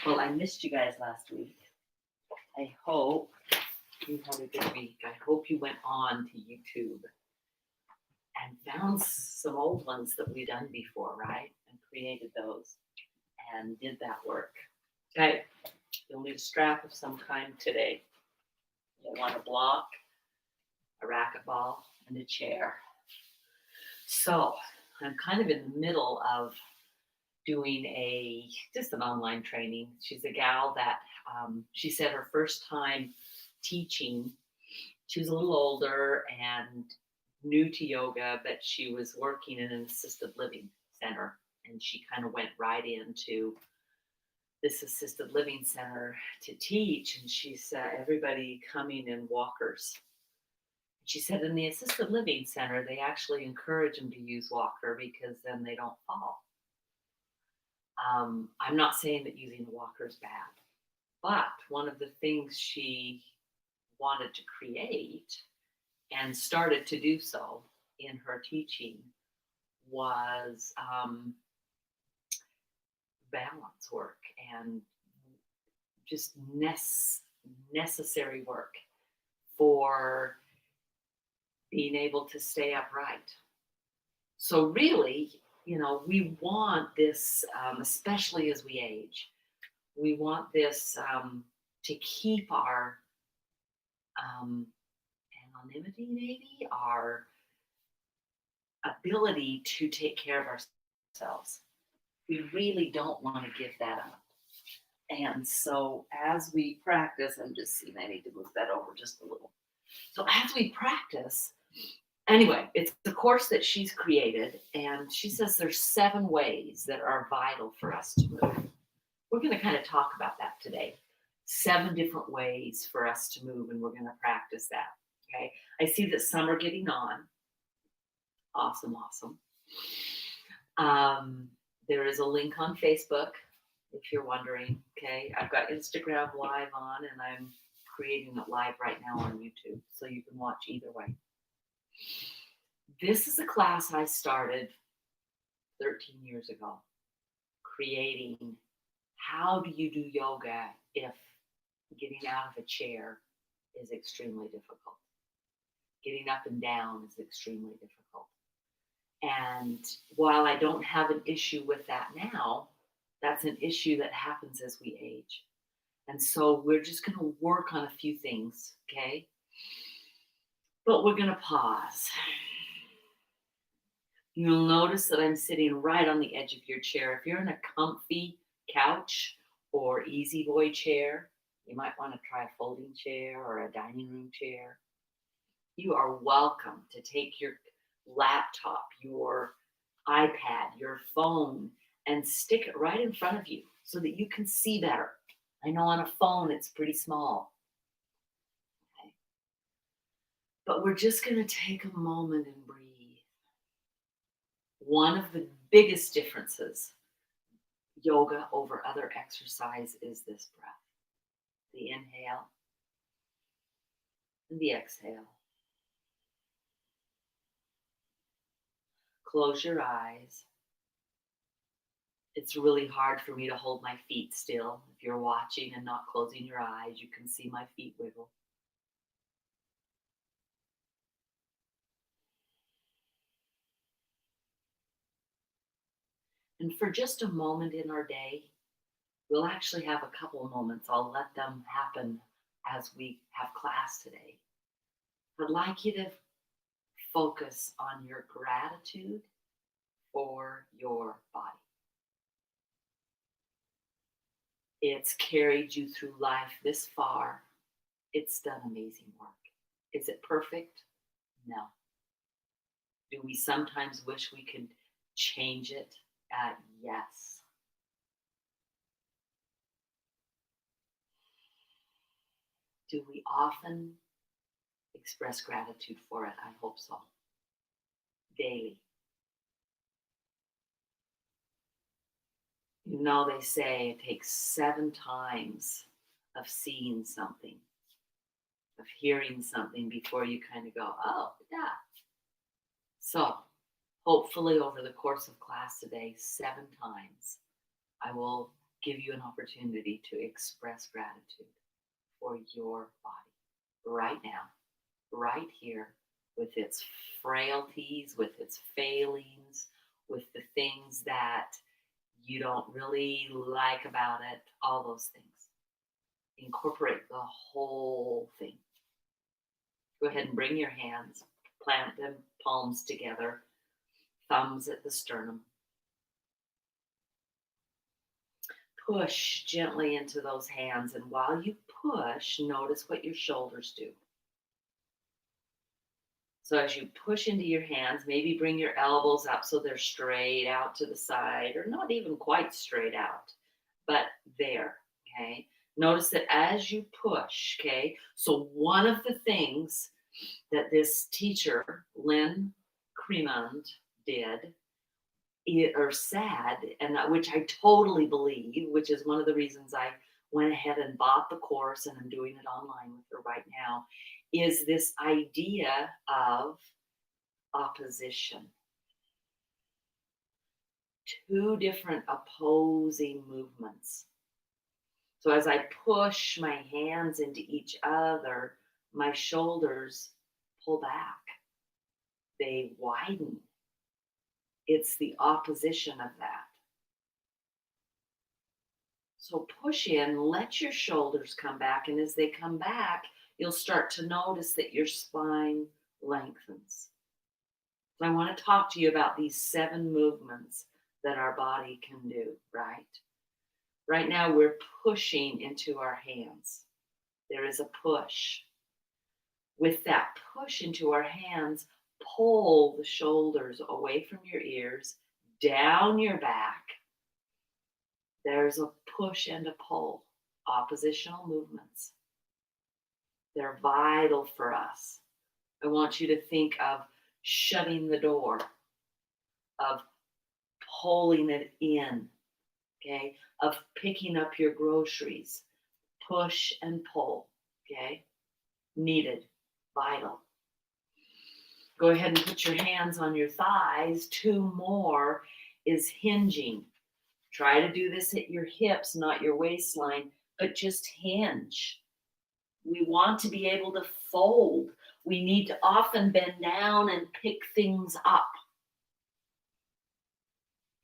Well, I missed you guys last week. I hope you had a good week. I hope you went on to YouTube and found some old ones that we've done before, right? And created those and did that work. Okay, you'll need a strap of some kind today. You'll want a block, a racquetball, and a chair. So I'm kind of in the middle of doing just an online training. She's a gal that she said her first time teaching. She was a little older and new to yoga, but she was working in an assisted living center, and she kind of went right into this assisted living center to teach. And she said everybody coming in walkers. She said in the assisted living center, they actually encourage them to use walker because then they don't fall. I'm not saying that using a walker is bad, but one of the things she wanted to create and started to do so in her teaching was balance work and just necessary work for being able to stay upright. So really, we want this, especially as we age, we want this to keep our anonymity, maybe our ability to take care of ourselves. We really don't want to give that up. And so as we practice, I'm just seeing I need to move that over just a little. So as we practice, anyway, it's the course that she's created, and she says there's 7 ways that are vital for us to move. We're going to kind of talk about that today. 7 different ways for us to move, and we're going to practice that. Okay. I see that some are getting on. Awesome. There is a link on Facebook if you're wondering. Okay. I've got Instagram live on, and I'm creating it live right now on YouTube, so you can watch either way. This is a class I started 13 years ago, creating how do you do yoga if getting out of a chair is extremely difficult. Getting up and down is extremely difficult. And while I don't have an issue with that now, that's an issue that happens as we age. And so we're just going to work on a few things, okay? But we're going to pause. You'll notice that I'm sitting right on the edge of your chair. If you're in a comfy couch or easy boy chair, you might want to try a folding chair or a dining room chair. You are welcome to take your laptop, your iPad, your phone, and stick it right in front of you so that you can see better. I know on a phone it's pretty small. Okay. But we're just going to take a moment and breathe. One of the biggest differences, yoga over other exercise, is this breath. The inhale and the exhale. Close your eyes. It's really hard for me to hold my feet still. If you're watching and not closing your eyes, you can see my feet wiggle. And for just a moment in our day, we'll actually have a couple of moments. I'll let them happen as we have class today. I'd like you to focus on your gratitude for your body. It's carried you through life this far. It's done amazing work. Is it perfect? No. Do we sometimes wish we could change it? Yes. Do we often express gratitude for it? I hope so. Daily. They say it takes 7 times of seeing something, of hearing something before you kind of go, oh, yeah. So hopefully over the course of class today, 7 times, I will give you an opportunity to express gratitude for your body right now, right here, with its frailties, with its failings, with the things that you don't really like about it, all those things. Incorporate the whole thing. Go ahead and bring your hands, plant them, palms together, thumbs at the sternum. Push gently into those hands, and while you push, notice what your shoulders do. So as you push into your hands, maybe bring your elbows up so they're straight out to the side, or not even quite straight out, but there, okay? Notice that as you push, okay? So one of the things that this teacher, Lynn Cremond, did or said, and which I totally believe, which is one of the reasons I went ahead and bought the course and I'm doing it online with her right now, is this idea of opposition. Two different opposing movements. So as I push my hands into each other, my shoulders pull back. They widen. It's the opposition of that. So push in, let your shoulders come back, and as they come back, you'll start to notice that your spine lengthens. So I want to talk to you about these 7 movements that our body can do, right? Right now, we're pushing into our hands. There is a push. With that push into our hands, pull the shoulders away from your ears, down your back. There's a push and a pull, oppositional movements. They're vital for us. I want you to think of shutting the door, of pulling it in, okay, of picking up your groceries, push and pull, okay, needed, vital. Go ahead and put your hands on your thighs. 2 more is hinging. Try to do this at your hips, not your waistline, but just hinge. We want to be able to fold. We need to often bend down and pick things up.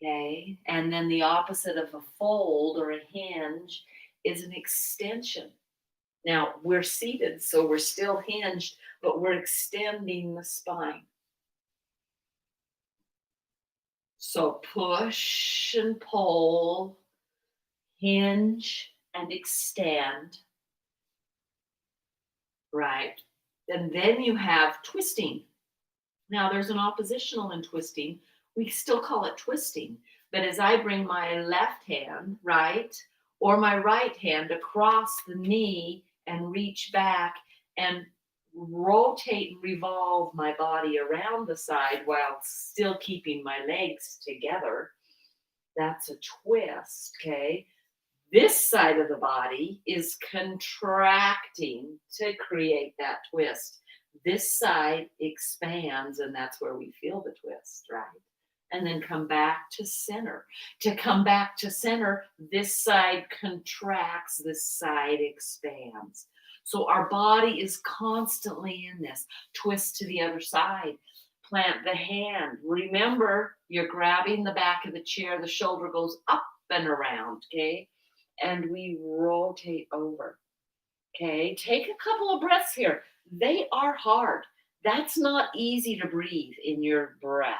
Okay, and then the opposite of a fold or a hinge is an extension. Now we're seated, so we're still hinged, but we're extending the spine. So push and pull, hinge and extend, right? And then you have twisting. Now there's an oppositional in twisting. We still call it twisting. But as I bring my left hand, right, or my right hand across the knee and reach back and rotate and revolve my body around the side while still keeping my legs together, that's a twist, okay? This side of the body is contracting to create that twist. This side expands, and that's where we feel the twist, right? And then come back to center. To come back to center, this side contracts, this side expands. So our body is constantly in this. Twist to the other side. Plant the hand. Remember, you're grabbing the back of the chair. The shoulder goes up and around, okay? And we rotate over. Okay, take a couple of breaths here. They are hard. That's not easy to breathe in your breath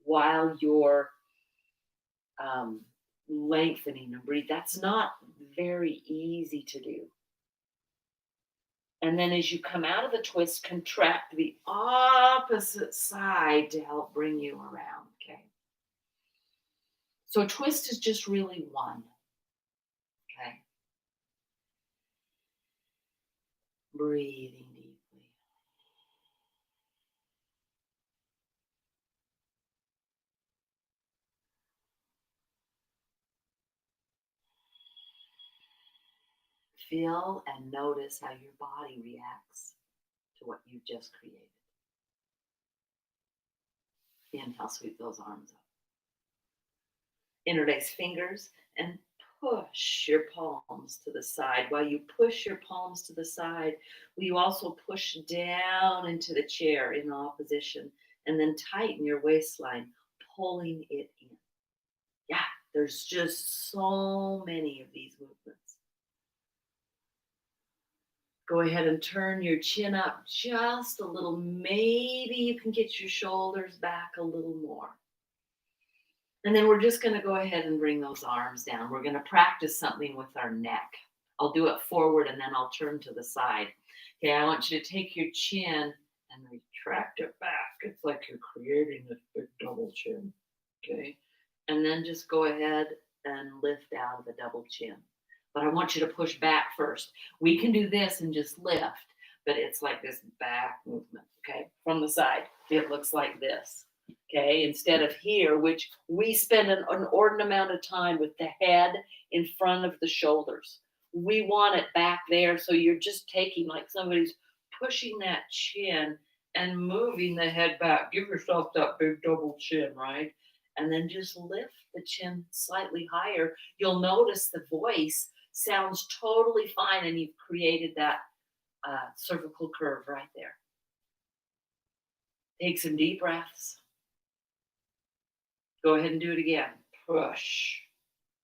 while you're lengthening and breathe. That's not very easy to do. And then as you come out of the twist, contract the opposite side to help bring you around. Okay. So twist is just really one. Okay. Breathing deeply. Feel and notice how your body reacts to what you've just created. Inhale, sweep those arms up. Interlace fingers and push your palms to the side. While you push your palms to the side, will you also push down into the chair in opposition and then tighten your waistline, pulling it in. Yeah, there's just so many of these movements. Go ahead and turn your chin up just a little. Maybe you can get your shoulders back a little more. And then we're just going to go ahead and bring those arms down. We're going to practice something with our neck. I'll do it forward and then I'll turn to the side. Okay, I want you to take your chin and retract it back. It's like you're creating this big double chin. Okay, and then just go ahead and lift out of the double chin. But I want you to push back first. We can do this and just lift, but it's like this back movement. Okay, from the side, it looks like this. Okay, instead of here, which we spend an inordinate amount of time with the head in front of the shoulders. We want it back there, so you're just taking like somebody's pushing that chin and moving the head back. Give yourself that big double chin, right? And then just lift the chin slightly higher. You'll notice the voice sounds totally fine, and you've created that cervical curve right there. Take some deep breaths. Go ahead and do it again. Push.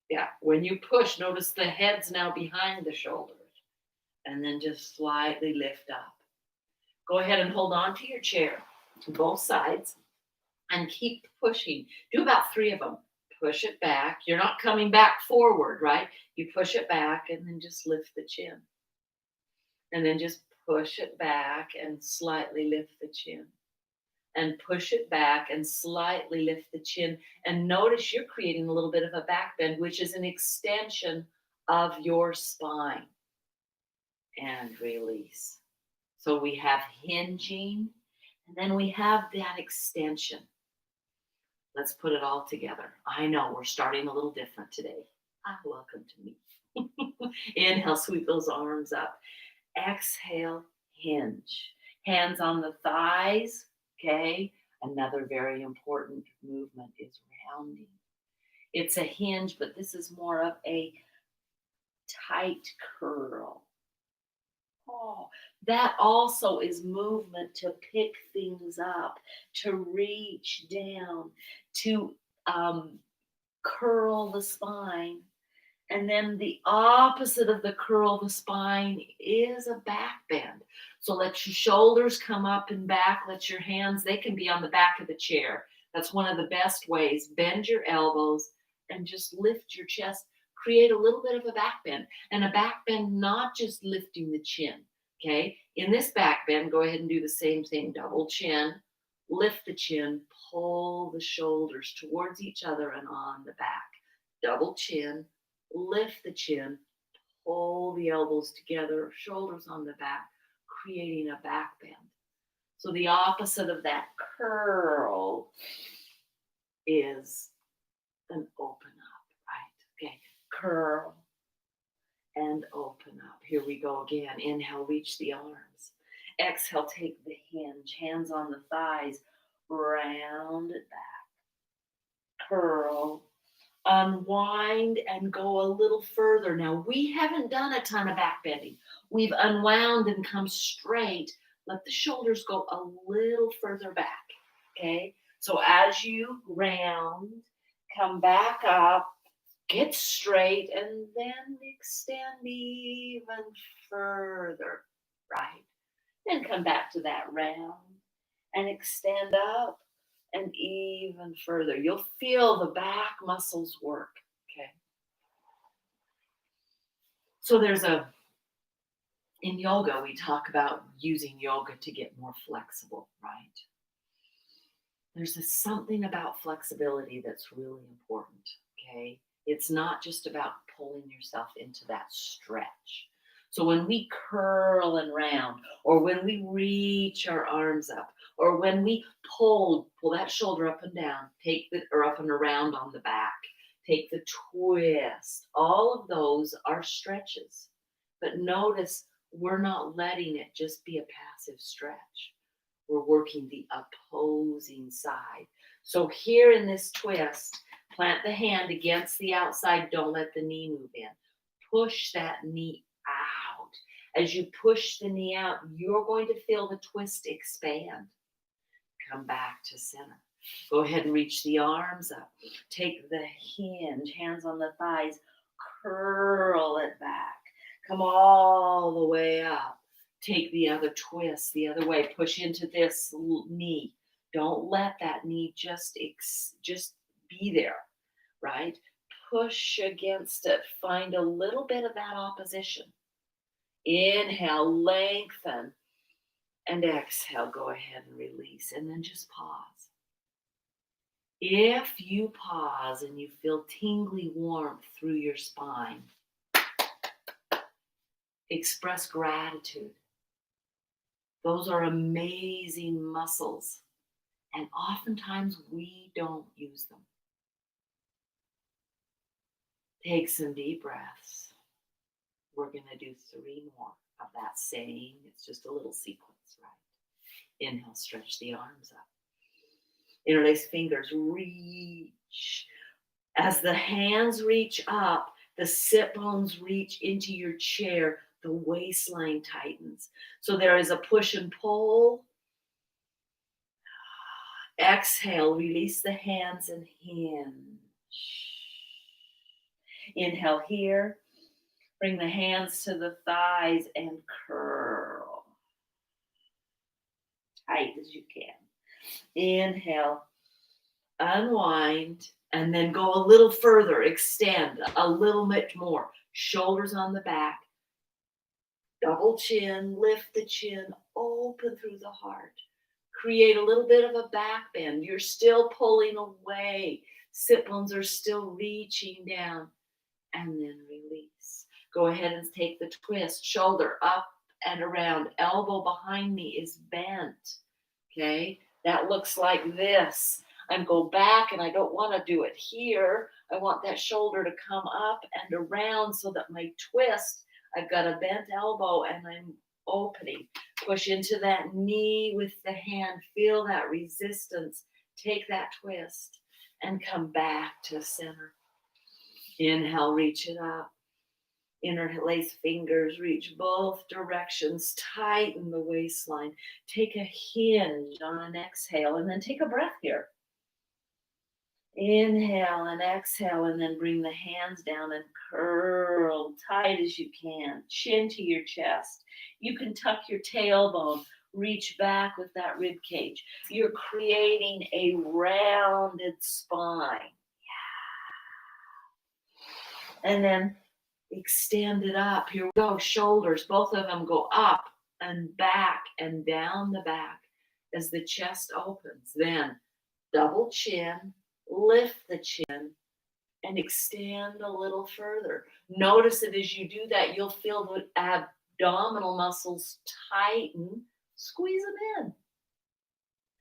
Yeah, when you push, notice the head's now behind the shoulders. And then just slightly lift up. Go ahead and hold on to your chair to both sides and keep pushing. Do about 3 of them. Push it back. You're not coming back forward, right? You push it back and then just lift the chin. And then just push it back and slightly lift the chin. And push it back and slightly lift the chin. And notice you're creating a little bit of a back bend, which is an extension of your spine. And release. So we have hinging, and then we have that extension. Let's put it all together. I know we're starting a little different today. Welcome to me. Inhale, sweep those arms up. Exhale, hinge. Hands on the thighs. Okay, another very important movement is rounding. It's a hinge, but this is more of a tight curl. Oh, that also is movement to pick things up, to reach down, to curl the spine. And then the opposite of the curl the spine is a back bend. So let your shoulders come up and back. Let your hands, they can be on the back of the chair. That's one of the best ways. Bend your elbows and just lift your chest. Create a little bit of a back bend. And a back bend, not just lifting the chin. Okay? In this back bend, go ahead and do the same thing. Double chin, lift the chin, pull the shoulders towards each other and on the back. Double chin, lift the chin, pull the elbows together, shoulders on the back, creating a back bend. So the opposite of that curl is an open up, right? Okay, curl and open up. Here we go again. Inhale, reach the arms. Exhale, take the hinge, hands on the thighs, round it back. Curl, unwind, and go a little further. Now, we haven't done a ton of back bending. We've unwound and come straight. Let the shoulders go a little further back, okay? So as you round, come back up, get straight, and then extend even further, right? Then come back to that round and extend up and even further. You'll feel the back muscles work, okay? So in yoga, we talk about using yoga to get more flexible, right? There's something about flexibility that's really important, okay? It's not just about pulling yourself into that stretch. So when we curl and round, or when we reach our arms up, or when we pull that shoulder up and down, or up and around on the back, take the twist, all of those are stretches. But notice we're not letting it just be a passive stretch. We're working the opposing side. So here in this twist, Plant the hand against the outside. Don't let the knee move in. Push that knee out. As you push the knee out, you're going to feel the twist expand. Come back to center. Go ahead and reach the arms up. Take the hinge, hands on the thighs, curl it back. Come all the way up. Take the other twist the other way. Push into this knee. Don't let that knee just be there, right? Push against it. Find a little bit of that opposition. Inhale, lengthen. And exhale, go ahead and release. And then just pause. If you pause and you feel tingly warmth through your spine, express gratitude. Those are amazing muscles. And oftentimes we don't use them. Take some deep breaths. We're going to do 3 more of that same. It's just a little sequence, right? Inhale, stretch the arms up. Interlace fingers, reach. As the hands reach up, the sit bones reach into your chair, the waistline tightens. So there is a push and pull. Exhale, release the hands and hinge. Inhale here. Bring the hands to the thighs and curl. Tight as you can. Inhale, unwind, and then go a little further. Extend a little bit more. Shoulders on the back. Double chin, lift the chin, open through the heart. Create a little bit of a back bend. You're still pulling away. Sit bones are still reaching down. And then release. Go ahead and take the twist. Shoulder up and around. Elbow behind me is bent. Okay? That looks like this. I'm go back and I don't want to do it here. I want that shoulder to come up and around so that my twist, I've got a bent elbow and I'm opening. Push into that knee with the hand. Feel that resistance. Take that twist and come back to center. Inhale, reach it up. Interlace fingers, reach both directions. Tighten the waistline. Take a hinge on an exhale and then take a breath here. Inhale and exhale and then bring the hands down and curl tight as you can. Chin to your chest. You can tuck your tailbone. Reach back with that rib cage. You're creating a rounded spine. Yeah. And then extend it up. Here we go. Shoulders, both of them go up and back and down the back as the chest opens. Then double chin, lift the chin, and extend a little further. Notice that as you do that, you'll feel the abdominal muscles tighten. Squeeze them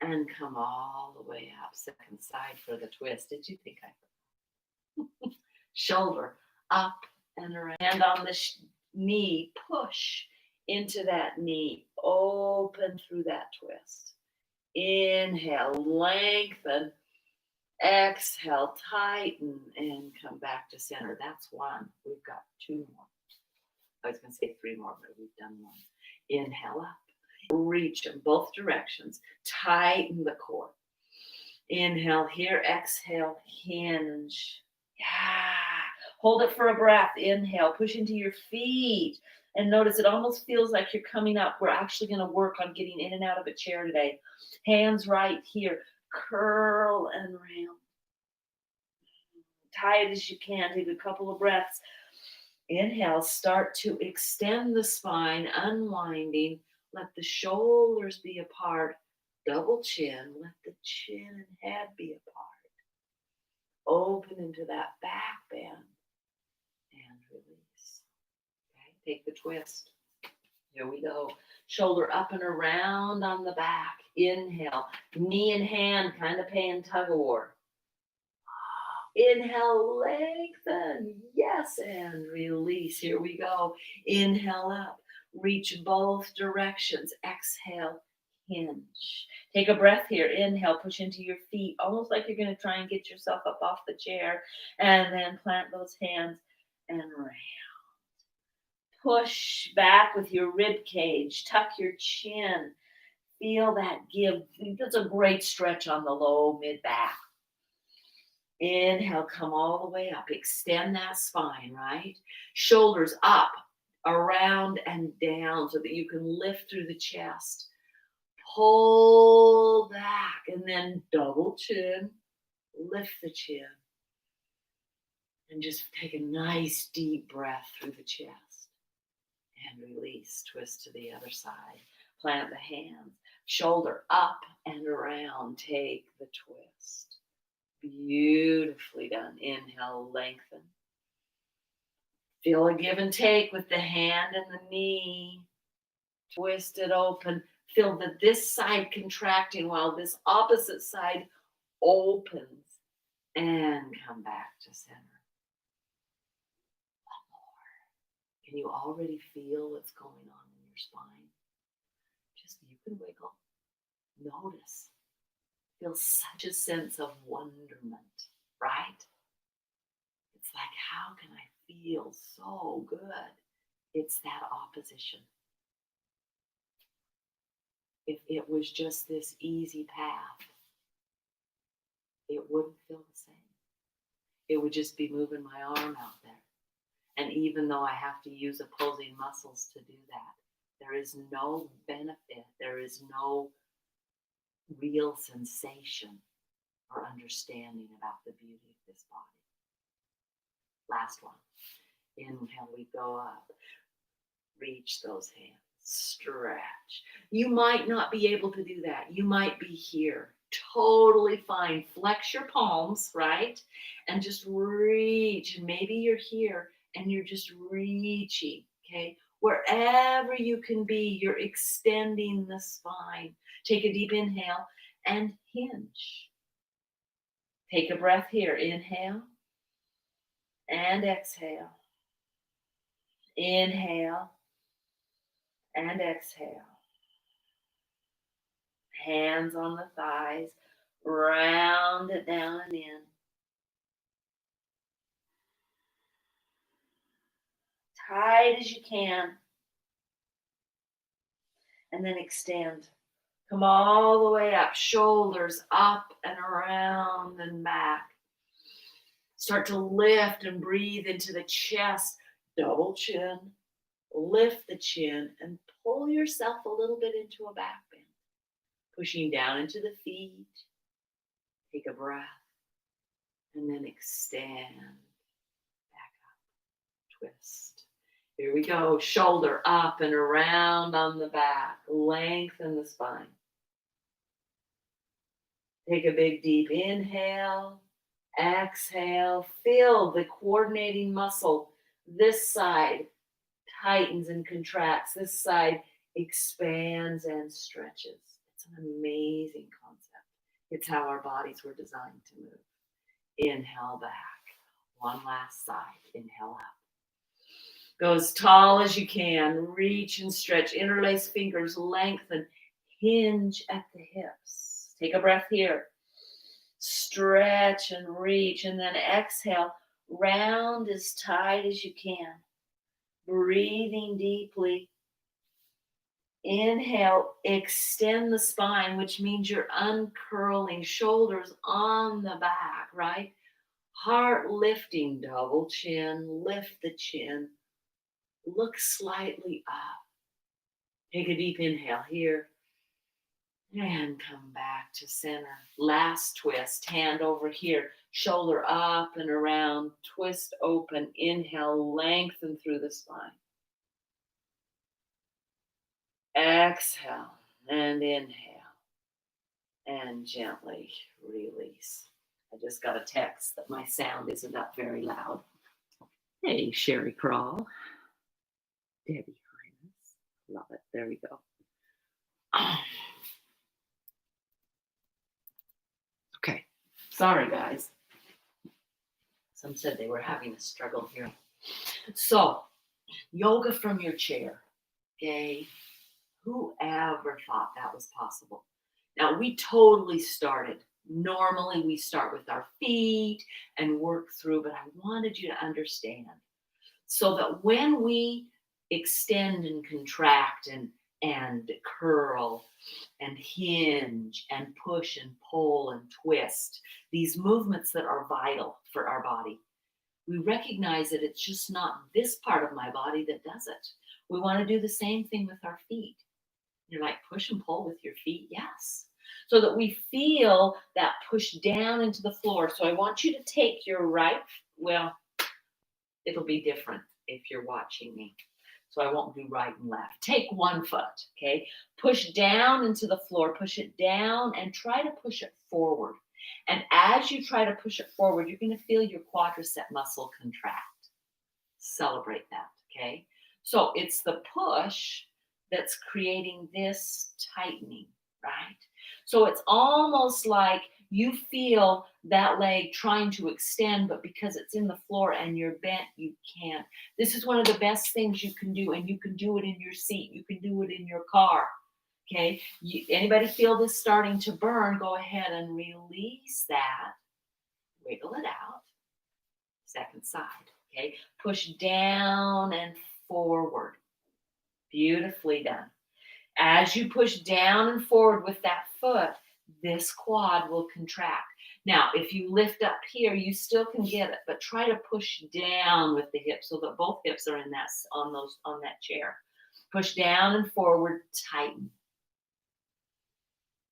in. And come all the way up. Second side for the twist. Did you think I forgot? Shoulder up and around. Hand on the knee. Push into that knee. Open through that twist. Inhale. Lengthen. Exhale, tighten, and come back to center. That's 1. We've got 2 more. I was going to say 3 more, but we've done 1. Inhale up. Reach in both directions. Tighten the core. Inhale here. Exhale, hinge. Yeah. Hold it for a breath. Inhale. Push into your feet. And notice it almost feels like you're coming up. We're actually going to work on getting in and out of a chair today. Hands right here. Curl and round. Tight as you can. Take a couple of breaths. Inhale. Start to extend the spine, unwinding. Let the shoulders be apart. Double chin. Let the chin and head be apart. Open into that back bend. And release. Okay, take the twist. Here we go. Shoulder up and around on the back. Inhale. Knee and hand kind of paying tug of war. Inhale, lengthen. Yes, and release. Here we go. Inhale up. Reach both directions. Exhale, hinge. Take a breath here. Inhale, push into your feet, almost like you're going to try and get yourself up off the chair. And then plant those hands and round. Push back with your rib cage. Tuck your chin. Feel that give. That's a great stretch on the low mid back. Inhale, come all the way up. Extend that spine, right? Shoulders up, around, and down so that you can lift through the chest. Pull back and then double chin. Lift the chin. And just take a nice deep breath through the chest. And release. Twist to the other side. Plant the hands. Shoulder up and around. Take the twist. Beautifully done. Inhale, lengthen. Feel a give and take with the hand and the knee. Twist it open. Feel that this side contracting while this opposite side opens. And come back to center. One more. Can you already feel what's going on in your spine? Just you can wiggle. Notice. Feel such a sense of wonderment, right? It's like, how can I feel so good? It's that opposition. If it was just this easy path, it wouldn't feel the same. It would just be moving my arm out there. And even though I have to use opposing muscles to do that, there is no benefit. There is no real sensation or understanding about the beauty of this body. Last one. Inhale, we go up. Reach those hands. Stretch. You might not be able to do that. You might be here. Totally fine. Flex your palms, right? And just reach. And maybe you're here and you're just reaching, okay? Wherever you can be, you're extending the spine. Take a deep inhale and hinge. Take a breath here. Inhale and exhale. Inhale and exhale. Hands on the thighs. Round it down and in. Tight as you can. And then extend. Come all the way up. Shoulders up and around and back. Start to lift and breathe into the chest. Double chin. Lift the chin and pull yourself a little bit into a back bend. Pushing down into the feet. Take a breath. And then extend. Back up. Twist. Here we go. Shoulder up and around on the back. Lengthen the spine. Take a big deep inhale. Exhale. Feel the coordinating muscle. This side tightens and contracts. This side expands and stretches. It's an amazing concept. It's how our bodies were designed to move. Inhale back. One last side. Inhale up. Go as tall as you can. Reach and stretch. Interlace fingers. Lengthen. Hinge at the hips. Take a breath here. Stretch and reach. And then exhale. Round as tight as you can. Breathing deeply. Inhale, extend the spine, which means you're uncurling, shoulders on the back, right? Heart lifting, double chin, lift the chin. Look slightly up. Take a deep inhale here. And come back to center. Last twist, hand over here. Shoulder up and around. Twist open. Inhale, lengthen through the spine. Exhale and inhale. And gently release. I just got a text that my sound isn't up very loud. Hey, Sherry Crawl. Debbie Highness. Love it. There we go. Okay. Sorry, guys. Some said they were having a struggle here. So, yoga from your chair. Okay. Whoever thought that was possible? Now, we totally started. Normally, we start with our feet and work through, but I wanted you to understand so that when we extend and contract and curl and hinge and push and pull and twist, these movements that are vital for our body, we recognize that it's just not this part of my body that does it. We want to do the same thing with our feet. You're like, push and pull with your feet? Yes. So that we feel that push down into the floor. So I want you to take your right, well, it'll be different if you're watching me. So I won't do right and left. Take one foot, okay? Push down into the floor, push it down and try to push it forward. And as you try to push it forward, you're going to feel your quadricep muscle contract. Celebrate that, okay? So it's the push that's creating this tightening, right? So it's almost like you feel that leg trying to extend, but because it's in the floor and you're bent, you can't. This is one of the best things you can do, and you can do it in your seat. You can do it in your car, okay? Anybody feel this starting to burn? Go ahead and release that. Wiggle it out. Second side, okay? Push down and forward. Beautifully done. As you push down and forward with that foot, this quad will contract. Now, if you lift up here, you still can get it, but try to push down with the hips so that both hips are in that on that chair. Push down and forward, tighten.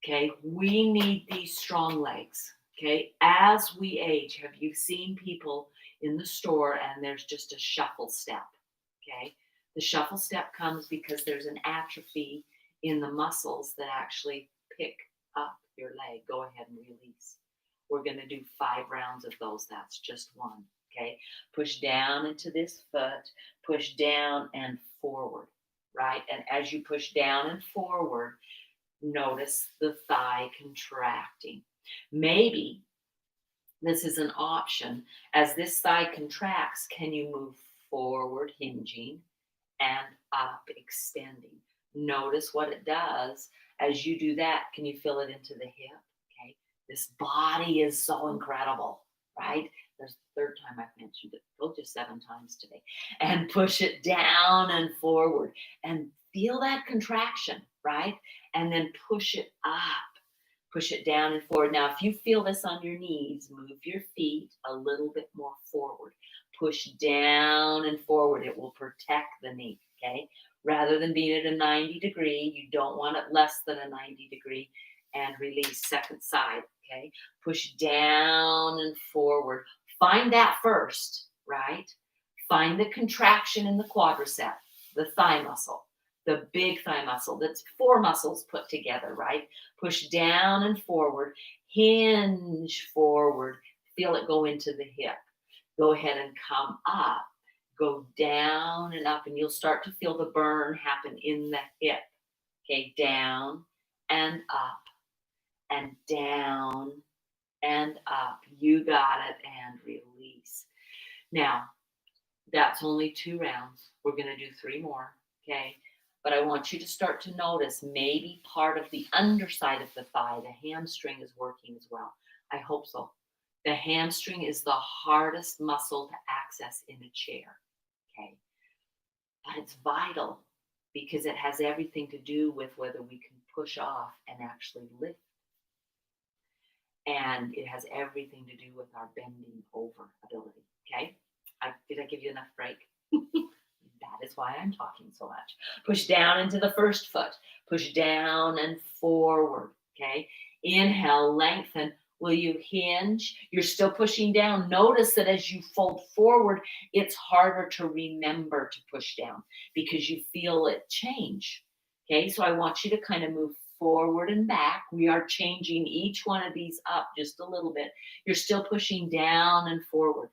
Okay, we need these strong legs. Okay, as we age, have you seen people in the store and there's just a shuffle step? Okay, the shuffle step comes because there's an atrophy in the muscles that actually pick up your leg. Go ahead and release. We're going to do 5 rounds of those. That's just one. Okay, push down into this foot, push down and forward, right? And as you push down and forward, notice the thigh contracting. Maybe this is an option. As this thigh contracts, can you move forward, hinging, and up, extending? Notice what it does as you do that. Can you feel it into the hip? Okay. This body is so incredible, right? There's the third time I've mentioned it. I told you 7 times today. And push it down and forward and feel that contraction, right? And then push it up. Push it down and forward. Now, if you feel this on your knees, move your feet a little bit more forward. Push down and forward. It will protect the knee, okay? Rather than being at a 90 degree, you don't want it less than a 90 degree. And release, second side, okay? Push down and forward. Find that first, right? Find the contraction in the quadricep, the thigh muscle, the big thigh muscle. That's 4 muscles put together, right? Push down and forward, hinge forward, feel it go into the hip. Go ahead and come up, go down and up, and you'll start to feel the burn happen in the hip. Okay, down and up and down and up. You got it, and release. Now, that's only 2 rounds. We're going to do 3 more, okay? But I want you to start to notice maybe part of the underside of the thigh, the hamstring, is working as well. I hope so. The hamstring is the hardest muscle to access in a chair, okay? But it's vital because it has everything to do with whether we can push off and actually lift. And it has everything to do with our bending over ability, okay? Did I give you enough break? That is why I'm talking so much. Push down into the first foot. Push down and forward, okay? Inhale, lengthen. Will you hinge? You're still pushing down. Notice that as you fold forward, it's harder to remember to push down because you feel it change, okay? So I want you to kind of move forward and back. We are changing each one of these up just a little bit. You're still pushing down and forward.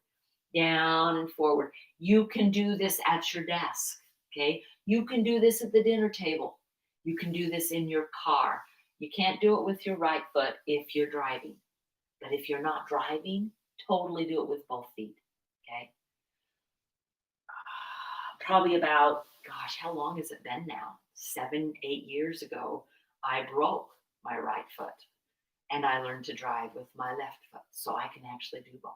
Down and forward. You can do this at your desk, okay? You can do this at the dinner table. You can do this in your car. You can't do it with your right foot if you're driving. But if you're not driving, totally do it with both feet, okay? Probably about, gosh, how long has it been now? 7, 8 years ago, I broke my right foot and I learned to drive with my left foot. So I can actually do both.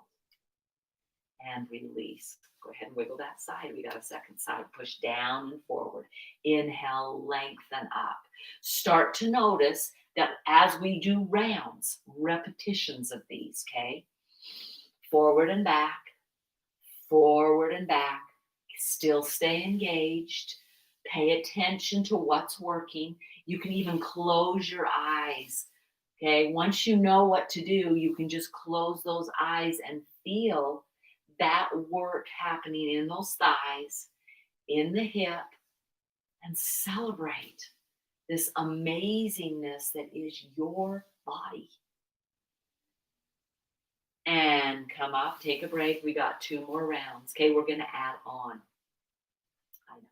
And release. Go ahead and wiggle that side. We got a second side. Push down and forward. Inhale, lengthen up. Start to notice that as we do rounds, repetitions of these, okay? Forward and back, forward and back. Still stay engaged. Pay attention to what's working. You can even close your eyes. Okay, once you know what to do, you can just close those eyes and feel that work happening in those thighs, in the hip, and celebrate this amazingness that is your body. And come up, take a break. We got 2 more rounds. Okay, we're going to add on. I know.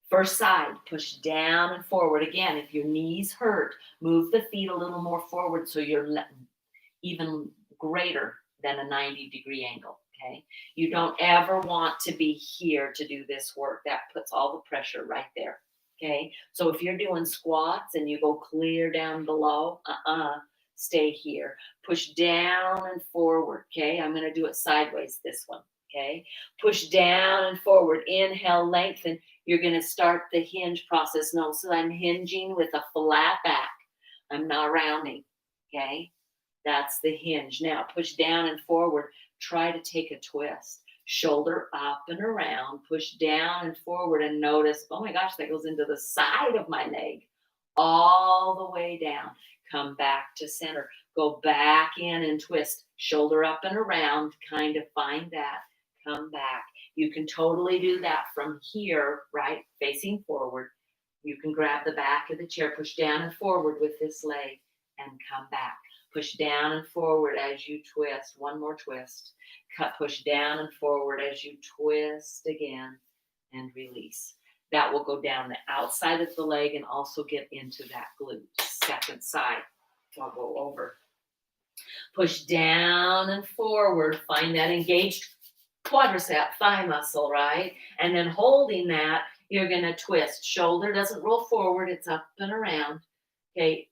First side, push down and forward. Again, if your knees hurt, move the feet a little more forward so you're even greater than a 90-degree angle, okay? You don't ever want to be here to do this work. That puts all the pressure right there, okay? So if you're doing squats and you go clear down below, stay here. Push down and forward, okay? I'm gonna do it sideways, this one, okay? Push down and forward, inhale, lengthen. You're gonna start the hinge process. Notice that I'm hinging with a flat back. I'm not rounding, okay? That's the hinge. Now push down and forward. Try to take a twist. Shoulder up and around. Push down and forward and notice, oh my gosh, that goes into the side of my leg. All the way down. Come back to center. Go back in and twist. Shoulder up and around. Kind of find that. Come back. You can totally do that from here, right? Facing forward. You can grab the back of the chair. Push down and forward with this leg and come back. Push down and forward as you twist. One more twist. Push down and forward as you twist again and release. That will go down the outside of the leg and also get into that glute. Second side. I'll go over. Push down and forward. Find that engaged quadricep thigh muscle, right? And then holding that, you're going to twist. Shoulder doesn't roll forward. It's up and around. Okay.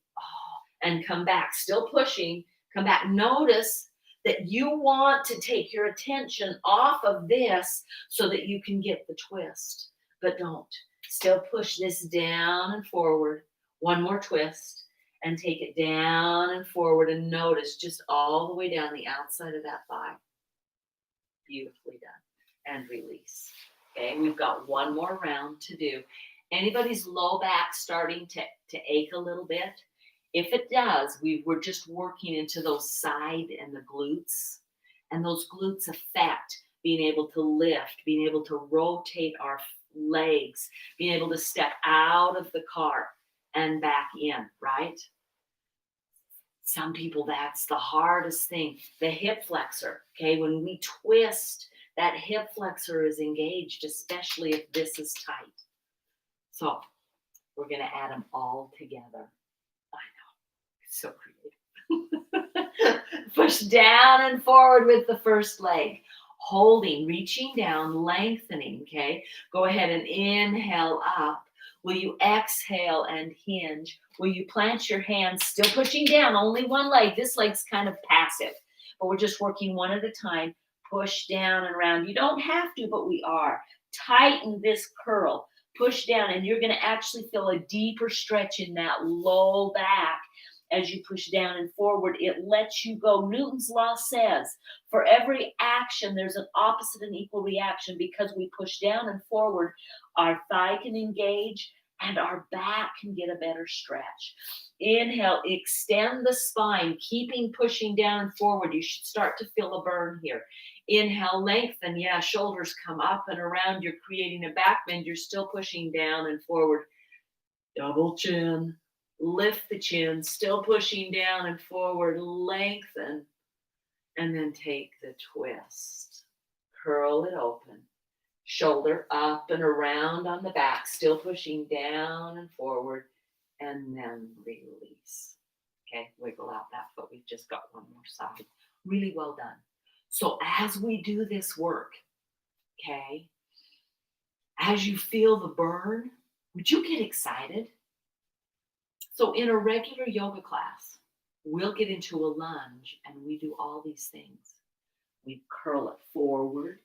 And come back, still pushing, come back. Notice that you want to take your attention off of this so that you can get the twist, but don't. Still push this down and forward. One more twist and take it down and forward and notice just all the way down the outside of that thigh. Beautifully done. And release. Okay, we've got one more round to do. Anybody's low back starting to ache a little bit? If it does, we're just working into those side and the glutes. And those glutes affect being able to lift, being able to rotate our legs, being able to step out of the car and back in, right? Some people, that's the hardest thing. The hip flexor, okay? When we twist, that hip flexor is engaged, especially if this is tight. So we're going to add them all together. So creative. Push down and forward with the first leg. Holding, reaching down, lengthening, okay? Go ahead and inhale up. Will you exhale and hinge? Will you plant your hands, still pushing down, only one leg. This leg's kind of passive, but we're just working one at a time. Push down and around. You don't have to, but we are. Tighten this curl. Push down, and you're going to actually feel a deeper stretch in that low back. As you push down and forward, it lets you go. Newton's law says for every action, there's an opposite and equal reaction. Because we push down and forward, our thigh can engage and our back can get a better stretch. Inhale, extend the spine, keeping pushing down and forward. You should start to feel a burn here. Inhale, lengthen. Yeah, shoulders come up and around. You're creating a back bend. You're still pushing down and forward. Double chin. Lift the chin, still pushing down and forward, lengthen, and then take the twist. Curl it open. Shoulder up and around on the back, still pushing down and forward, and then release. Okay, wiggle out that foot. We've just got one more side. Really well done. So as we do this work, okay, As you feel the burn, would you get excited? So, in a regular yoga class, we'll get into a lunge and we do all these things. We curl it forward,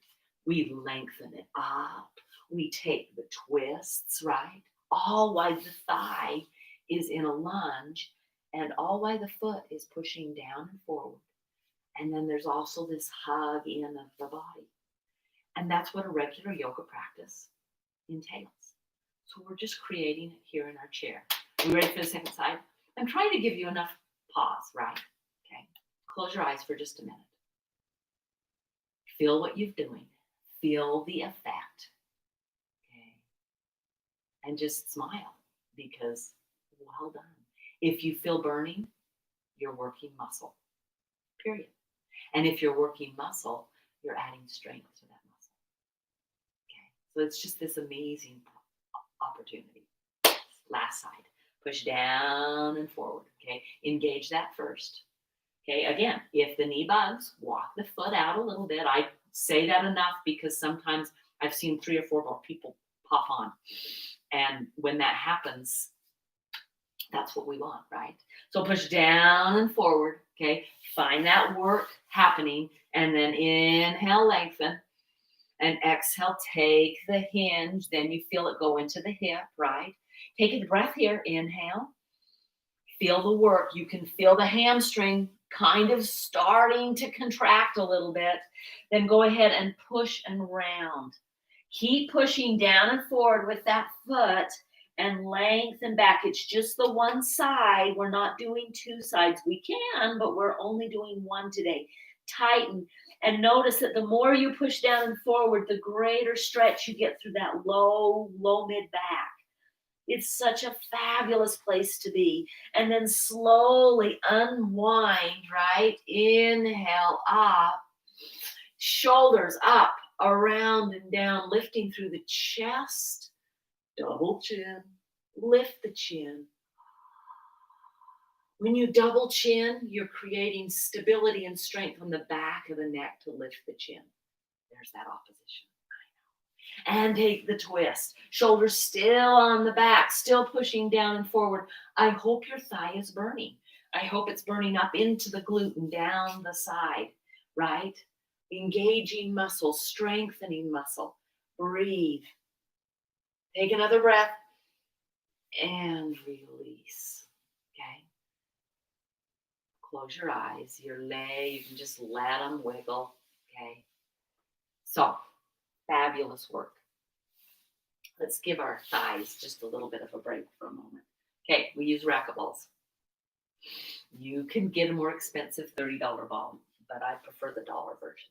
we lengthen it up, we take the twists, right? All while the thigh is in a lunge and all while the foot is pushing down and forward. And then there's also this hug in of the body. And that's what a regular yoga practice entails. So we're just creating it here in our chair. Are we ready for the second side? I'm trying to give you enough pause, right? Okay. Close your eyes for just a minute. Feel what you're doing. Feel the effect. Okay. And just smile because well done. If you feel burning, you're working muscle. Period. And if you're working muscle, you're adding strength to that muscle. Okay. So it's just this amazing opportunity. Last side. Push down and forward. Okay. Engage that first. Okay, again, if the knee bugs, walk the foot out a little bit. I say that enough because sometimes I've seen 3 or 4 more people pop on. And when that happens, that's what we want, right? So push down and forward, okay? Find that work happening. And then inhale, lengthen. And exhale, take the hinge. Then you feel it go into the hip, right? Take a breath here. Inhale. Feel the work. You can feel the hamstring kind of starting to contract a little bit. Then go ahead and push and round. Keep pushing down and forward with that foot and lengthen back. It's just the one side. We're not doing 2 sides. We can, but we're only doing one today. Tighten and notice that the more you push down and forward, the greater stretch you get through that low mid back. It's such a fabulous place to be. And then slowly unwind, right? Inhale up, shoulders up, around and down, lifting through the chest, double chin, lift the chin. When you double chin, you're creating stability and strength on the back of the neck to lift the chin. There's that opposition. And take the twist. Shoulders still on the back, still pushing down and forward. I hope your thigh is burning. I hope it's burning up into the glute and down the side, right? Engaging muscle, strengthening muscle. Breathe. Take another breath and release. Okay? Close your eyes. Your leg, you can just let them wiggle. Okay? So, fabulous work. Let's give our thighs just a little bit of a break for a moment. Okay, we use racquetballs. You can get a more expensive $30 ball, but I prefer the dollar version.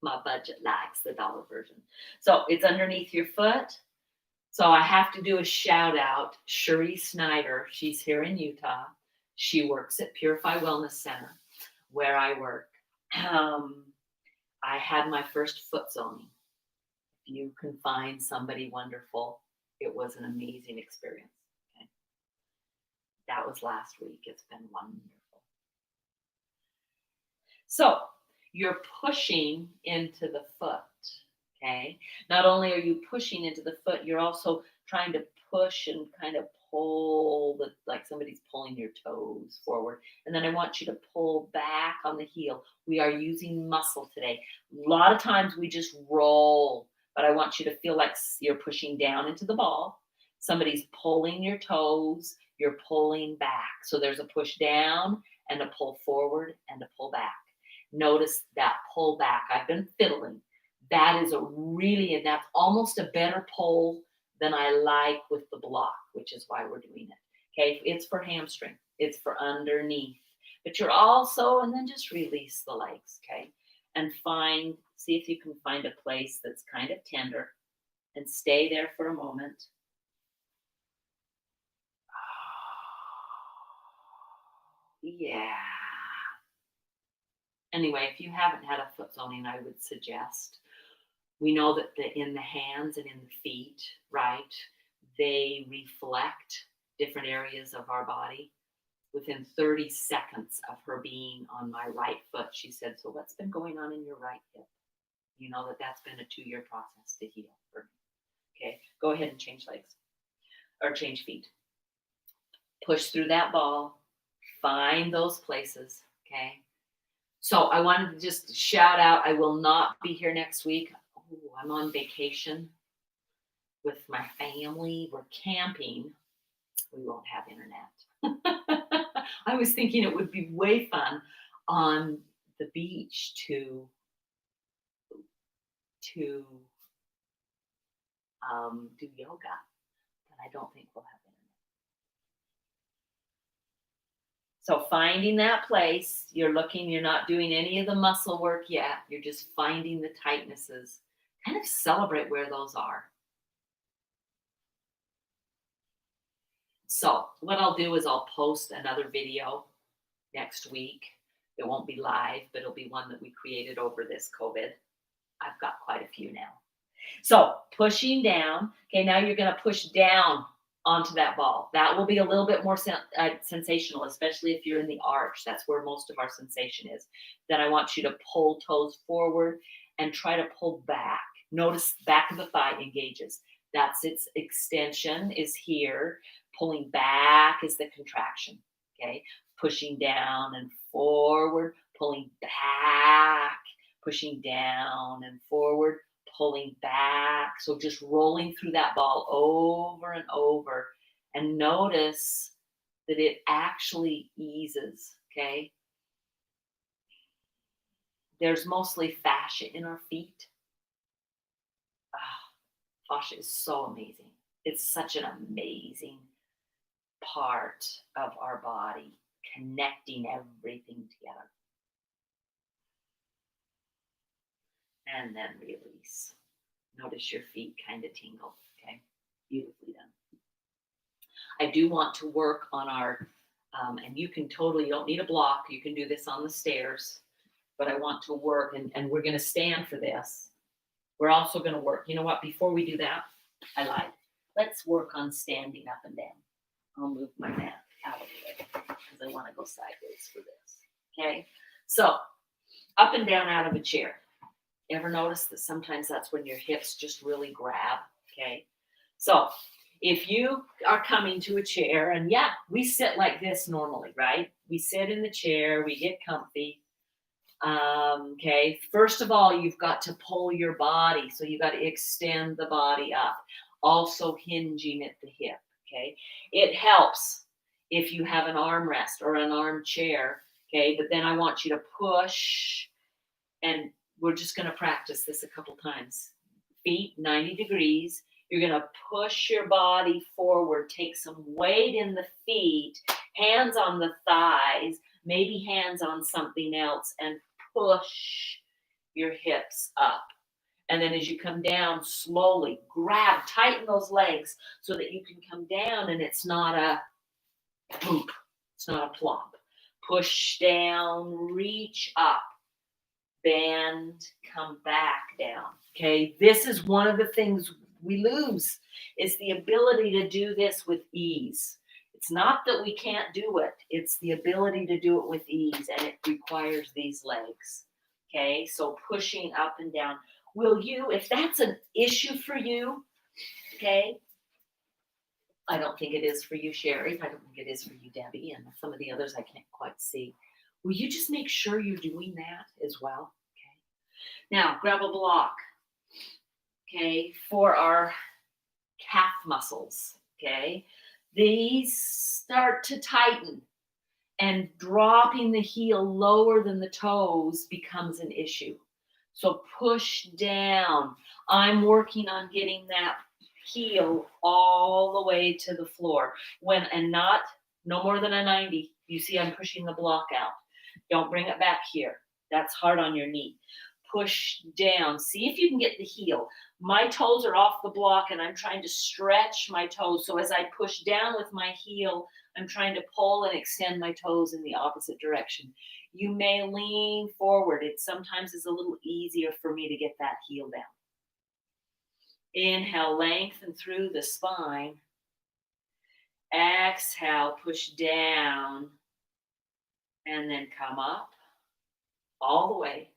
My budget likes the dollar version. So it's underneath your foot. So I have to do a shout out. Cherie Snyder, she's here in Utah. She works at Purify Wellness Center where I work. I had my first foot zoning. If you can find somebody wonderful, it was an amazing experience. Okay? That was last week. It's been wonderful. So you're pushing into the foot. Okay. Not only are you pushing into the foot, you're also trying to push and kind of pull like somebody's pulling your toes forward. And then I want you to pull back on the heel. We are using muscle today. A lot of times we just roll, but I want you to feel like you're pushing down into the ball. Somebody's pulling your toes, you're pulling back. So there's a push down and a pull forward and a pull back. Notice that pull back. I've been fiddling. That is and that's almost a better pull than I like with the block, which is why we're doing it. Okay, it's for hamstring, it's for underneath, but you're also, and then just release the legs, okay, and see if you can find a place that's kind of tender and stay there for a moment. Yeah. Anyway, if you haven't had a foot zoning, I would suggest. We know that in the hands and in the feet, right, they reflect different areas of our body. Within 30 seconds of her being on my right foot, she said, "So what's been going on in your right hip?" You know that that's been a 2-year process to heal for me. Okay, go ahead and change legs or change feet. Push through that ball, find those places. Okay. So I wanted to just shout out, I will not be here next week. Ooh, I'm on vacation with my family. We're camping. We won't have internet. I was thinking it would be way fun on the beach to do yoga, but I don't think we'll have internet. So finding that place, you're looking, you're not doing any of the muscle work yet. You're just finding the tightnesses. Kind of celebrate where those are. So what I'll do is I'll post another video next week. It won't be live, but it'll be one that we created over this COVID. I've got quite a few now. So pushing down. Okay, now you're going to push down onto that ball. That will be a little bit more sensational, especially if you're in the arch. That's where most of our sensation is. Then I want you to pull toes forward and try to pull back. Notice back of the thigh engages. That's its extension is here. Pulling back is the contraction. Okay, pushing down and forward, pulling back, pushing down and forward, pulling back. So just rolling through that ball over and over. And notice that it actually eases. Okay. There's mostly fascia in our feet. Fascia is so amazing. It's such an amazing part of our body, connecting everything together. And then release. Notice your feet kind of tingle. Okay, beautifully done. I do want to work on our, and you don't need a block. You can do this on the stairs, but I want to work, and we're going to stand for this. We're also going to work. You know what? Before we do that, I lied. Let's work on standing up and down. I'll move my mat out of the way because I want to go sideways for this. Okay, so up and down out of a chair. Ever notice that sometimes that's when your hips just really grab? Okay, so if you are coming to a chair, and yeah, we sit like this normally, right? We sit in the chair, we get comfy. Okay, first of all, you've got to pull your body, so you got to extend the body up, also hinging at the hip. Okay, it helps if you have an armrest or an armchair. Okay, but then I want you to push, and we're just going to practice this a couple times. Feet 90 degrees. You're going to push your body forward, take some weight in the feet, hands on the thighs, maybe hands on something else, and push your hips up. And then as you come down, slowly grab, tighten those legs so that you can come down and it's not a poop. It's not a plop. Push down, reach up, bend, come back down. Okay, this is one of the things we lose is the ability to do this with ease. It's not that we can't do it. It's the ability to do it with ease, and it requires these legs. Okay, so pushing up and down. Will you, if that's an issue for you, okay, I don't think it is for you, Sherry. I don't think it is for you, Debbie, and some of the others I can't quite see. Will you just make sure you're doing that as well? Okay. Now, grab a block, okay, for our calf muscles, okay. These start to tighten, and dropping the heel lower than the toes becomes an issue. So push down. I'm working on getting that heel all the way to the floor. No more than a 90. You see, I'm pushing the block out. Don't bring it back here. That's hard on your knee. Push down. See if you can get the heel. My toes are off the block and I'm trying to stretch my toes. So as I push down with my heel, I'm trying to pull and extend my toes in the opposite direction. You may lean forward. It sometimes is a little easier for me to get that heel down. Inhale, lengthen through the spine. Exhale, push down. And then come up all the way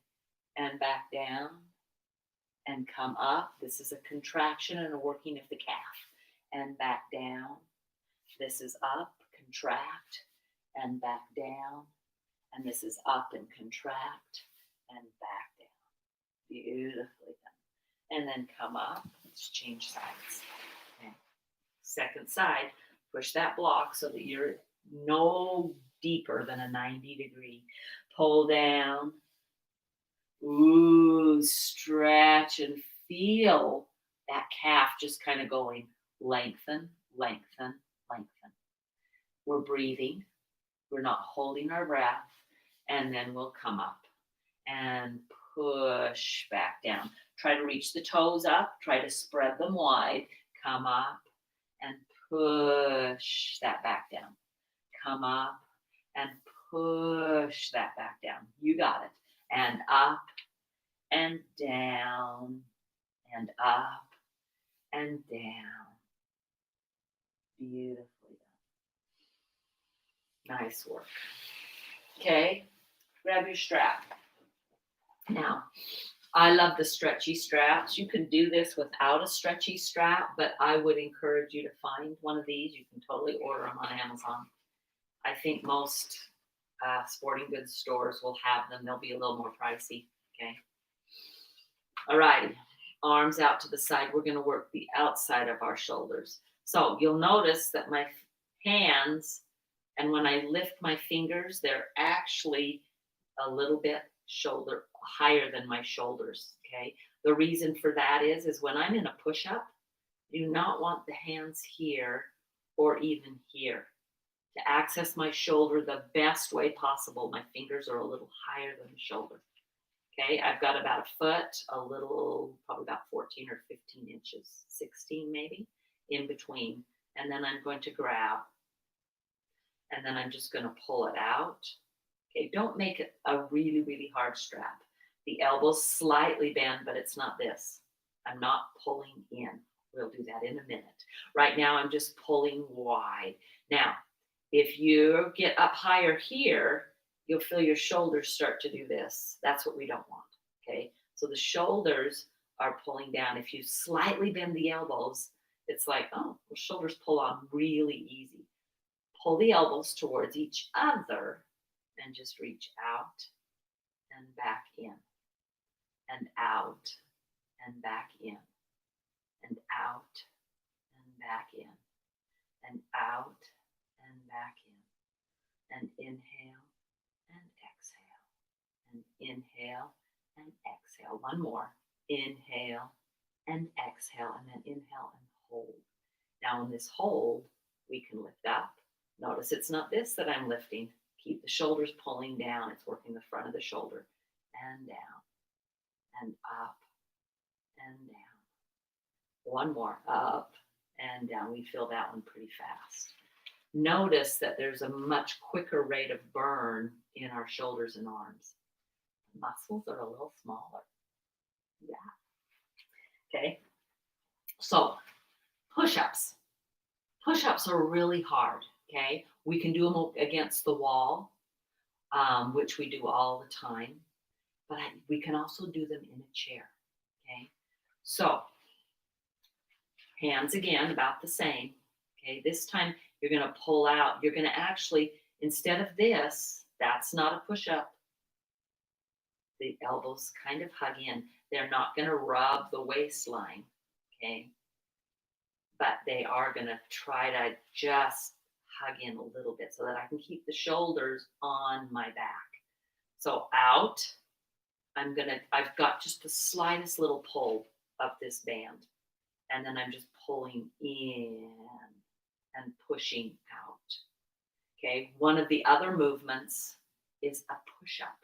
and back down and come up. This is a contraction and a working of the calf. And back down. This is up, contract, and back down. And this is up and contract and back down. Beautifully done. And then come up. Let's change sides. Okay. Second side, push that block so that you're no deeper than a 90 degree. Pull down. Ooh, stretch and feel that calf just kind of going lengthen, lengthen, lengthen. We're breathing. We're not holding our breath. And then we'll come up and push back down. Try to reach the toes up. Try to spread them wide. Come up and push that back down. Come up and push that back down. You got it. And up and down and up and down. Beautifully done. Nice work. Okay, grab your strap. Now, I love the stretchy straps. You can do this without a stretchy strap, but I would encourage you to find one of these. You can totally order them on Amazon. I think most sporting goods stores will have them. They'll be a little more pricey. Okay. All righty. Arms out to the side. We're going to work the outside of our shoulders. So you'll notice that my hands, and when I lift my fingers, they're actually a little bit shoulder higher than my shoulders. Okay. The reason for that is when I'm in a push-up, I do not want the hands here or even here. To access my shoulder the best way possible, my fingers are a little higher than the shoulder. Okay, I've got about a foot, probably about 14 or 15 inches, 16 maybe, in between. And then I'm going to grab, and then I'm just going to pull it out. Okay, don't make it a really, really hard strap. The elbows slightly bend, but it's not this. I'm not pulling in. We'll do that in a minute. Right now, I'm just pulling wide. Now, if you get up higher here, you'll feel your shoulders start to do this. That's what we don't want, okay? So the shoulders are pulling down. If you slightly bend the elbows, it's like, oh, the shoulders pull on really easy. Pull the elbows towards each other and just reach out and back in and out and back in and out and back in and out and back in, and inhale and exhale, and inhale and exhale. One more. Inhale and exhale, and then inhale and hold. Now in this hold, we can lift up. Notice it's not this that I'm lifting. Keep the shoulders pulling down. It's working the front of the shoulder. And down, and up, and down. One more. Up and down. We feel that one pretty fast. Notice that there's a much quicker rate of burn in our shoulders and arms. The muscles are a little smaller. Yeah. Okay. So push-ups. Push-ups are really hard. Okay. We can do them against the wall, which we do all the time. But we can also do them in a chair. Okay. So hands again, about the same. Okay. This time you're going to pull out. You're going to actually, instead of this, that's not a push-up. The elbows kind of hug in. They're not going to rub the waistline, okay? But they are going to try to just hug in a little bit so that I can keep the shoulders on my back. So out, I've got just the slightest little pull of this band. And then I'm just pulling in and pushing out. Okay, one of the other movements is a push-up,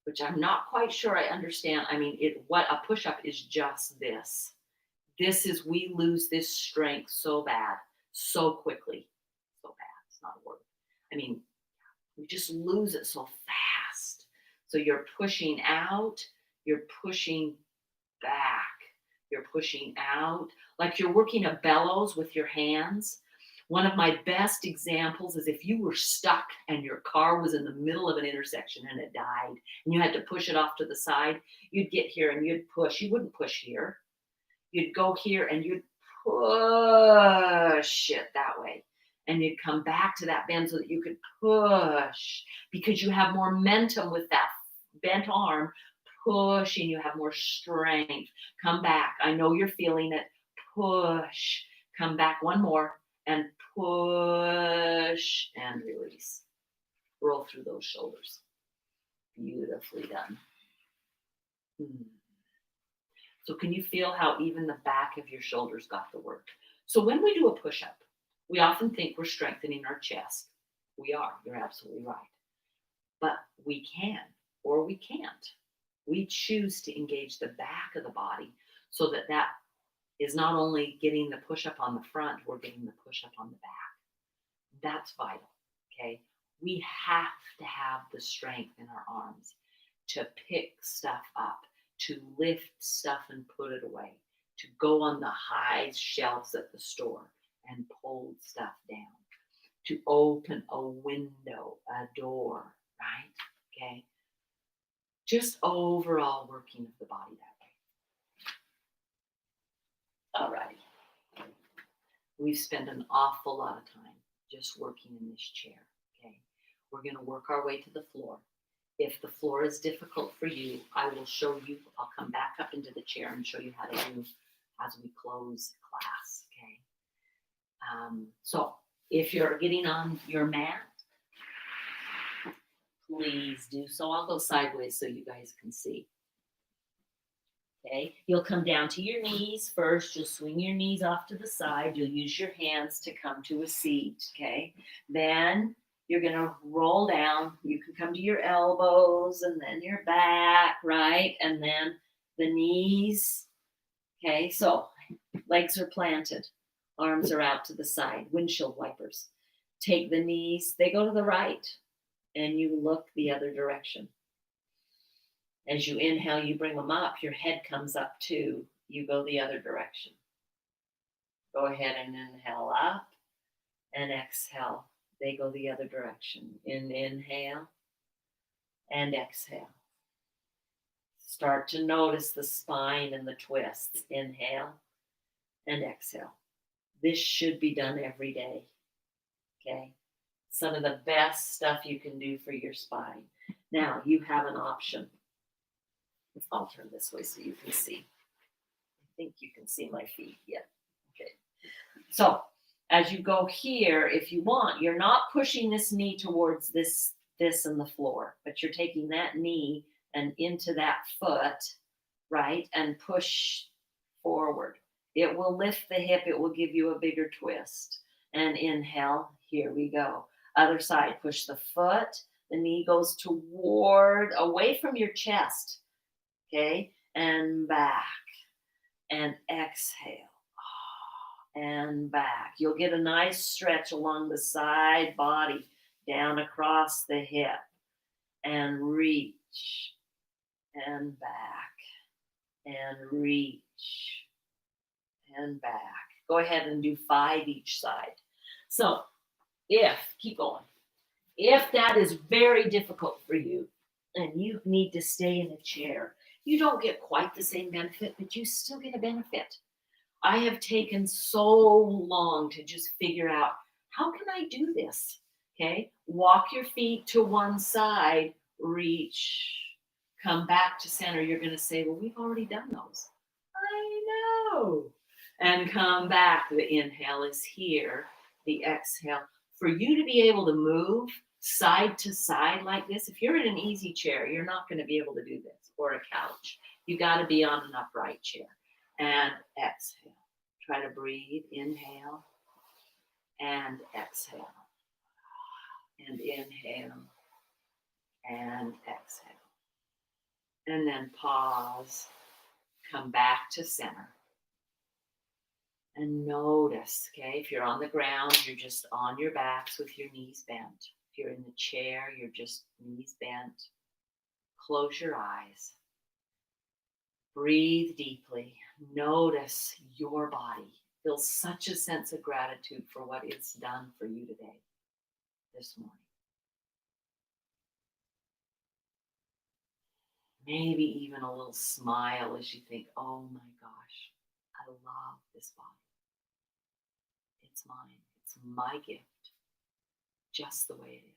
which I'm not quite sure I understand. I mean, what a push-up is just this. This is, we lose this strength so bad, so quickly. So bad, it's not a word. I mean, we just lose it so fast. So you're pushing out, you're pushing back, you're pushing out, like you're working a bellows with your hands. One of my best examples is if you were stuck and your car was in the middle of an intersection and it died and you had to push it off to the side, you'd get here and you'd push. You wouldn't push here. You'd go here and you'd push it that way. And you'd come back to that bend so that you could push because you have more momentum with that bent arm pushing. You have more strength. Come back. I know you're feeling it. Push. Come back one more and push and release. Roll through those shoulders. Beautifully done. So can you feel how even the back of your shoulders got the work? So when we do a push-up, we often think we're strengthening our chest. We are. You're absolutely right. But we can or we can't. We choose to engage the back of the body so that that is not only getting the push-up on the front, we're getting the push-up on the back. That's vital, okay? We have to have the strength in our arms to pick stuff up, to lift stuff and put it away, to go on the high shelves at the store and pull stuff down, to open a window, a door, right? Okay? Just overall working of the body that way. All righty. We've spent an awful lot of time just working in this chair, okay? We're going to work our way to the floor. If the floor is difficult for you, I will show you. I'll come back up into the chair and show you how to do as we close class, okay? So if you're getting on your mat, please do so. I'll go sideways so you guys can see. Okay, you'll come down to your knees first. You'll swing your knees off to the side. You'll use your hands to come to a seat, okay? Then you're going to roll down. You can come to your elbows and then your back, right? And then the knees, okay? So legs are planted. Arms are out to the side, windshield wipers. Take the knees. They go to the right, and you look the other direction. As you inhale, you bring them up. Your head comes up too. You go the other direction. Go ahead and inhale up and exhale. They go the other direction. Inhale and exhale. Start to notice the spine and the twists. Inhale and exhale. This should be done every day. Okay? Some of the best stuff you can do for your spine. Now, you have an option. I'll turn this way so you can see. I think you can see my feet. Yeah. Okay. So as you go here, if you want, you're not pushing this knee towards this and the floor, but you're taking that knee and into that foot, right? And push forward. It will lift the hip. It will give you a bigger twist. And inhale. Here we go. Other side. Push the foot. The knee goes toward, away from your chest. Okay, and back, and exhale, and back. You'll get a nice stretch along the side body, down across the hip, and reach, and back, and reach, and back. Go ahead and do 5 each side. So, keep going. If that is very difficult for you, and you need to stay in a chair, you don't get quite the same benefit, but you still get a benefit. I have taken so long to just figure out, how can I do this? Okay, walk your feet to one side, reach, come back to center. You're going to say, well, we've already done those. I know. And come back. The inhale is here. The exhale. For you to be able to move side to side like this, if you're in an easy chair, you're not going to be able to do this, or a couch. You got to be on an upright chair. And exhale. Try to breathe. Inhale and exhale. And inhale and exhale. And then pause. Come back to center. And notice, okay, if you're on the ground, you're just on your backs with your knees bent. If you're in the chair, you're just knees bent. Close your eyes. Breathe deeply. Notice your body. Feel such a sense of gratitude for what it's done for you today, this morning. Maybe even a little smile as you think, oh my gosh, I love this body. It's mine. It's my gift, just the way it is.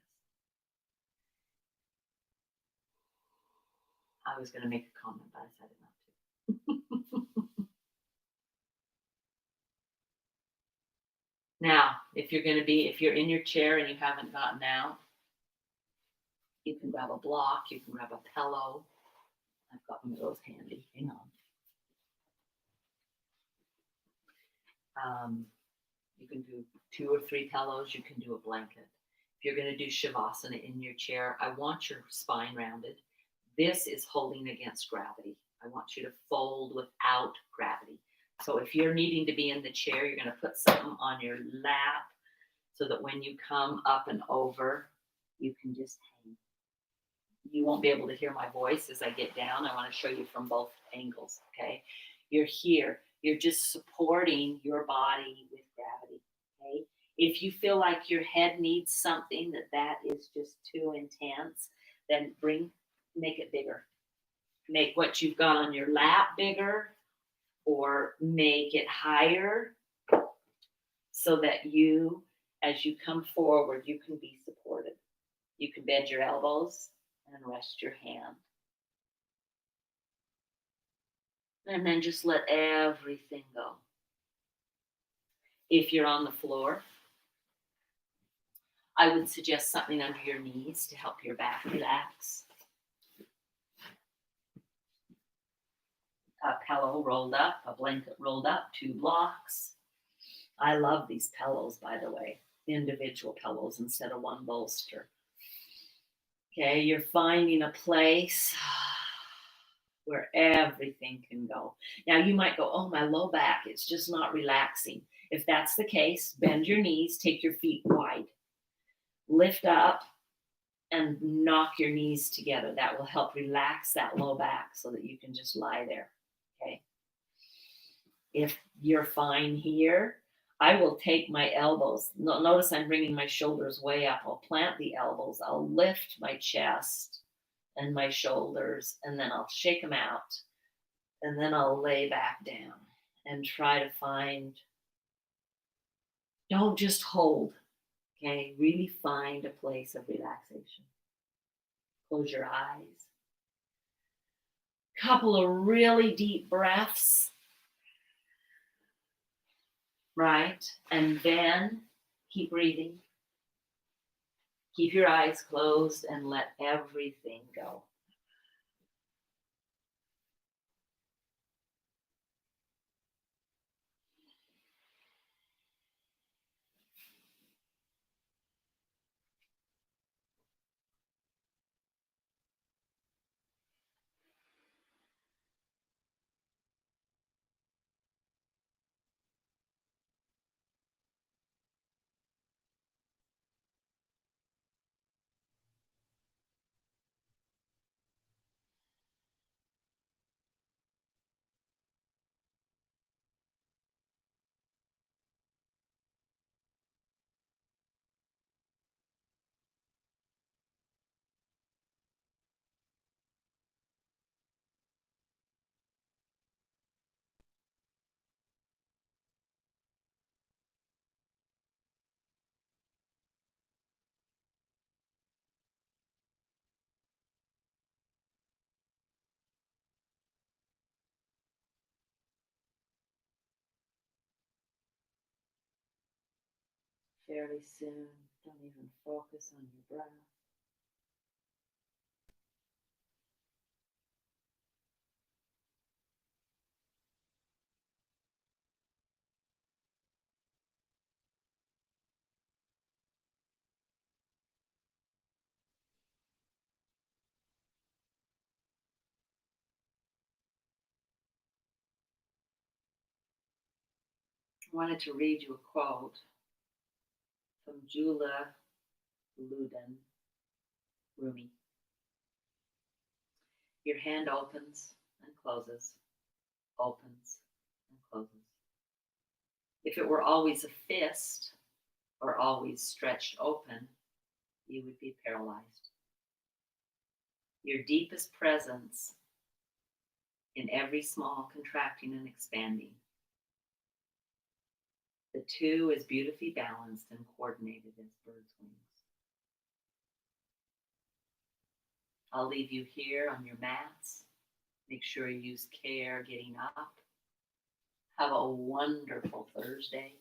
I was going to make a comment, but I decided not to. Now, if you're in your chair and you haven't gotten out, you can grab a block, you can grab a pillow. I've got one of those handy. Hang on. You can do 2 or 3 pillows. You can do a blanket. If you're going to do Shavasana in your chair, I want your spine rounded. This is holding against gravity. I want you to fold without gravity. So if you're needing to be in the chair, you're going to put something on your lap so that when you come up and over, you can just hang. You won't be able to hear my voice as I get down. I want to show you from both angles, okay? You're here. You're just supporting your body with gravity, okay? If you feel like your head needs something that is just too intense, then make it bigger. Make what you've got on your lap bigger, or make it higher so that you, as you come forward, you can be supported. You can bend your elbows and rest your hand. And then just let everything go. If you're on the floor, I would suggest something under your knees to help your back relax. A pillow rolled up, a blanket rolled up, 2 blocks. I love these pillows, by the way, individual pillows instead of one bolster. Okay, you're finding a place where everything can go. Now you might go, oh, my low back, it's just not relaxing. If that's the case, bend your knees, take your feet wide. Lift up and knock your knees together. That will help relax that low back so that you can just lie there, okay? If you're fine here, I will take my elbows. Notice I'm bringing my shoulders way up. I'll plant the elbows. I'll lift my chest and my shoulders, and then I'll shake them out. And then I'll lay back down and try to find, don't just hold, okay? Really find a place of relaxation. Close your eyes. Couple of really deep breaths. Right? And then keep breathing. Keep your eyes closed and let everything go. Fairly soon, don't even focus on your breath. I wanted to read you a quote from Jula Luden Rumi. Your hand opens and closes, opens and closes. If it were always a fist or always stretched open, you would be paralyzed. Your deepest presence in every small contracting and expanding. The two is beautifully balanced and coordinated as birds' wings. I'll leave you here on your mats. Make sure you use care getting up. Have a wonderful Thursday.